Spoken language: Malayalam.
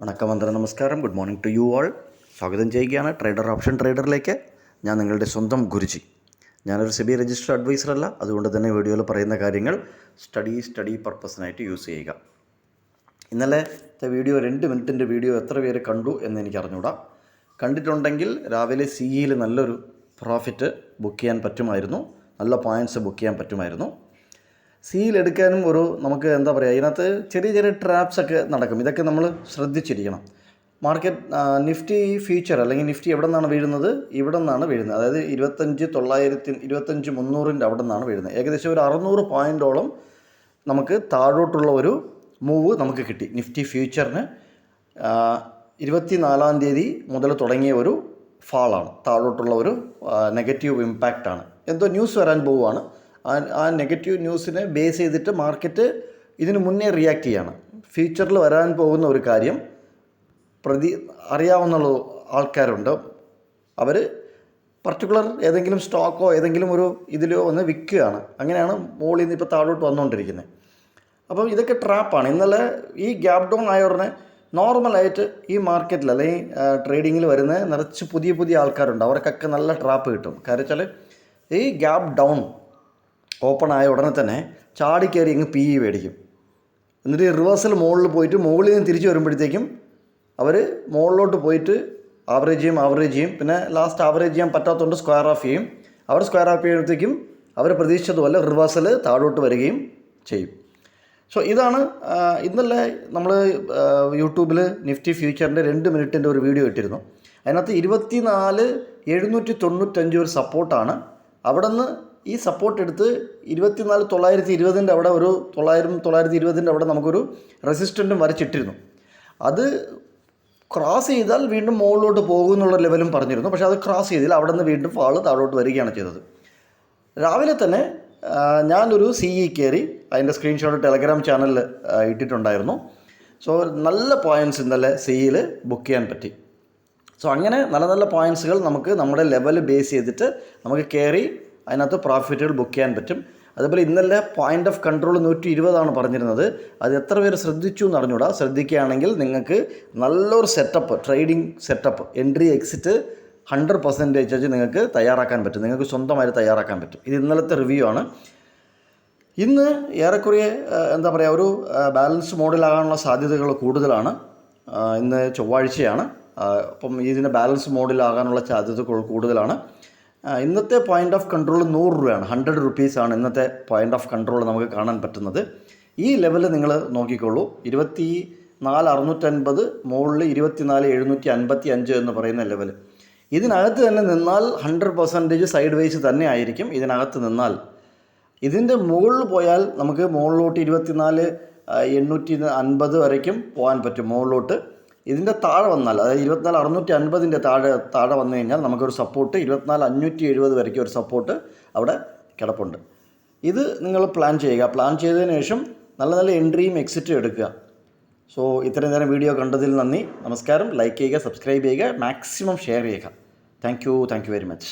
വണക്കം, വന്ദനം, നമസ്കാരം. Good morning to you all. സ്വാഗതം ചെയ്യുകയാണ് ട്രേഡർ ഓപ്ഷൻ ട്രേഡറിലേക്ക്. ഞാൻ നിങ്ങളുടെ സ്വന്തം ഗുരുജി. ഞാനൊരു സെബി രജിസ്റ്റർ അഡ്വൈസർ അല്ല. അതുകൊണ്ട് തന്നെ വീഡിയോയിൽ പറയുന്ന കാര്യങ്ങൾ സ്റ്റഡി പർപ്പസിനായിട്ട് യൂസ് ചെയ്യുക. ഇന്നലത്തെ വീഡിയോ 2 മിനിറ്റിൻ്റെ വീഡിയോ എത്ര പേര് കണ്ടു എന്ന് എനിക്ക് അറിഞ്ഞൂടാ. കണ്ടിട്ടുണ്ടെങ്കിൽ രാവിലെ സിഇയിൽ നല്ലൊരു പ്രോഫിറ്റ് ബുക്ക് ചെയ്യാൻ പറ്റുമായിരുന്നു, നല്ല പോയിൻറ്റ്സ് ബുക്ക് ചെയ്യാൻ പറ്റുമായിരുന്നു. സിയിലെടുക്കാനും നമുക്ക് എന്താ പറയുക, ഇതിനകത്ത് ചെറിയ ചെറിയ ട്രാപ്സൊക്കെ നടക്കും. ഇതൊക്കെ നമ്മൾ ശ്രദ്ധിച്ചിരിക്കണം. മാർക്കറ്റ് നിഫ്റ്റി ഫ്യൂച്ചർ അല്ലെങ്കിൽ നിഫ്റ്റി എവിടെ നിന്നാണ് വീഴുന്നത്? ഇവിടെ നിന്നാണ് വീഴുന്നത്. അതായത് 25,300 അവിടെ നിന്നാണ് വീഴുന്നത്. ഏകദേശം ഒരു 600 പോയിൻറ്റോളം നമുക്ക് താഴോട്ടുള്ള ഒരു മൂവ് നമുക്ക് കിട്ടി. നിഫ്റ്റി ഫ്യൂച്ചറിന് 24-ാം തീയതി മുതൽ തുടങ്ങിയ ഒരു ഫാളാണ്, താഴോട്ടുള്ള ഒരു നെഗറ്റീവ് ഇമ്പാക്റ്റാണ്. എന്തോ ന്യൂസ് വരാൻ പോവുകയാണ്. ആ നെഗറ്റീവ് ന്യൂസിനെ ബേസ് ചെയ്തിട്ട് മാർക്കറ്റ് ഇതിന് മുന്നേ റിയാക്ട് ചെയ്യാണ്. ഫ്യൂച്ചറിൽ വരാൻ പോകുന്ന ഒരു കാര്യം അറിയാവുന്ന ആൾക്കാരുണ്ട്. അവർ പർട്ടിക്കുലർ ഏതെങ്കിലും സ്റ്റോക്കോ ഏതെങ്കിലും ഒരു ഇതിലോ ഒന്ന് വിൽക്കുകയാണ്. അങ്ങനെയാണ് മുകളിൽ നിന്ന് ഇപ്പോൾ താഴോട്ട് വന്നുകൊണ്ടിരിക്കുന്നത്. അപ്പം ഇതൊക്കെ ട്രാപ്പാണ്. ഇന്നലെ ഈ ഗ്യാപ് ഡൗൺ ആയ ഉടനെ നോർമലായിട്ട് ഈ മാർക്കറ്റിൽ അല്ലെങ്കിൽ ട്രേഡിങ്ങിൽ വരുന്ന നിറച്ച് പുതിയ ആൾക്കാരുണ്ട്. അവർക്കൊക്കെ നല്ല ട്രാപ്പ് കിട്ടും. കാര്യം വെച്ചാൽ ഈ ഗ്യാപ് ഡൗൺ ഓപ്പൺ ആയ ഉടനെ തന്നെ ചാടിക്കയറി ഇങ്ങ് PE മേടിക്കും. എന്നിട്ട് റിവേഴ്സൽ മുകളിൽ പോയിട്ട് മുകളിൽ നിന്ന് തിരിച്ച് വരുമ്പോഴത്തേക്കും അവർ മുകളിലോട്ട് പോയിട്ട് ആവറേജ് ചെയ്യും. പിന്നെ ലാസ്റ്റ് ആവറേജ് ചെയ്യാൻ പറ്റാത്തതുകൊണ്ട് സ്ക്വയർ ഓഫ് ചെയ്യും. അവർ സ്ക്വയർ ഓഫ് ചെയ്യുമ്പോഴത്തേക്കും അവർ പ്രതീക്ഷിച്ചതുപോലെ റിവേഴ്സൽ താഴോട്ട് വരികയും ചെയ്യും. സോ ഇതാണ് ഇന്നലെ നമ്മൾ യൂട്യൂബിൽ നിഫ്റ്റി ഫ്യൂച്ചറിൻ്റെ 2 മിനിറ്റിൻ്റെ ഒരു വീഡിയോ ഇട്ടിരുന്നു. അതിനകത്ത് 24,795 ഒരു സപ്പോർട്ടാണ്. അവിടെ നിന്ന് ഈ സപ്പോർട്ട് എടുത്ത് 24,920 അവിടെ ഒരു 920 അവിടെ നമുക്കൊരു റെസിസ്റ്റൻറ്റും വരച്ചിട്ടിരുന്നു. അത് ക്രോസ് ചെയ്താൽ വീണ്ടും മുകളിലോട്ട് പോകും എന്നുള്ള ലെവലും പറഞ്ഞിരുന്നു. പക്ഷേ അത് ക്രോസ് ചെയ്തില്ല. അവിടെ നിന്ന് വീണ്ടും ഫാള് താഴോട്ട് വരികയാണ് ചെയ്തത്. രാവിലെ തന്നെ ഞാനൊരു CE കയറി അതിൻ്റെ സ്ക്രീൻഷോട്ട് ടെലഗ്രാം ചാനലിൽ ഇട്ടിട്ടുണ്ടായിരുന്നു. സോ നല്ല പോയിൻറ്റ്സ് ഇന്നലെ CEയിൽ ബുക്ക് ചെയ്യാൻ പറ്റി. സോ അങ്ങനെ നല്ല പോയിൻറ്റ്സുകൾ നമുക്ക് നമ്മുടെ ലെവൽ ബേസ് ചെയ്തിട്ട് നമുക്ക് കയറി അതിനകത്ത് പ്രോഫിറ്റുകൾ ബുക്ക് ചെയ്യാൻ പറ്റും. അതുപോലെ ഇന്നലെ പോയിൻ്റ് ഓഫ് കൺട്രോൾ 120 പറഞ്ഞിരുന്നത്. അത് എത്ര പേര് ശ്രദ്ധിച്ചു എന്ന് അറിഞ്ഞൂടാ. ശ്രദ്ധിക്കുകയാണെങ്കിൽ നിങ്ങൾക്ക് നല്ലൊരു setup, trading setup, entry exit 100% നിങ്ങൾക്ക് തയ്യാറാക്കാൻ പറ്റും. നിങ്ങൾക്ക് സ്വന്തമായിട്ട് തയ്യാറാക്കാൻ പറ്റും. ഇത് ഇന്നലത്തെ റിവ്യൂ ആണ്. ഇന്ന് ഏറെക്കുറെ എന്താ പറയുക, ഒരു ബാലൻസ് മോഡിലാകാനുള്ള സാധ്യതകൾ കൂടുതലാണ്. ഇന്ന് ചൊവ്വാഴ്ചയാണ്. അപ്പം ഇതിന് ബാലൻസ് മോഡിലാകാനുള്ള സാധ്യതകൾ കൂടുതലാണ്. ഇന്നത്തെ പോയിൻ്റ് ഓഫ് കൺട്രോൾ 100 രൂപയാണ്. 100 റുപ്പീസാണ് ഇന്നത്തെ പോയിൻ്റ് ഓഫ് കൺട്രോൾ നമുക്ക് കാണാൻ പറ്റുന്നത്. ഈ ലെവൽ നിങ്ങൾ നോക്കിക്കോളൂ. 24,650 മുകളിൽ 24,755 എന്ന് പറയുന്ന ലെവൽ. ഇതിനകത്ത് തന്നെ നിന്നാൽ 100% സൈഡ് വേസ് തന്നെ ആയിരിക്കും. ഇതിനകത്ത് നിന്നാൽ ഇതിൻ്റെ മുകളിൽ പോയാൽ നമുക്ക് മുകളിലോട്ട് 24,850 വരയ്ക്കും പോകാൻ പറ്റും മുകളിലോട്ട്. ഇതിൻ്റെ താഴെ വന്നാൽ, അതായത് 24,650 താഴെ വന്നു കഴിഞ്ഞാൽ നമുക്കൊരു സപ്പോർട്ട് 24,570 വരയ്ക്കും ഒരു സപ്പോർട്ട് അവിടെ കിടപ്പുണ്ട്. ഇത് നിങ്ങൾ പ്ലാൻ ചെയ്യുക. പ്ലാൻ ചെയ്തതിന് ശേഷം നല്ല എൻട്രിയും എക്സിറ്റും എടുക്കുക. സോ ഇത്രയും നേരം വീഡിയോ കണ്ടതിൽ നന്ദി, നമസ്കാരം. ലൈക്ക് ചെയ്യുക, സബ്സ്ക്രൈബ് ചെയ്യുക, മാക്സിമം ഷെയർ ചെയ്യുക. Thank you very much.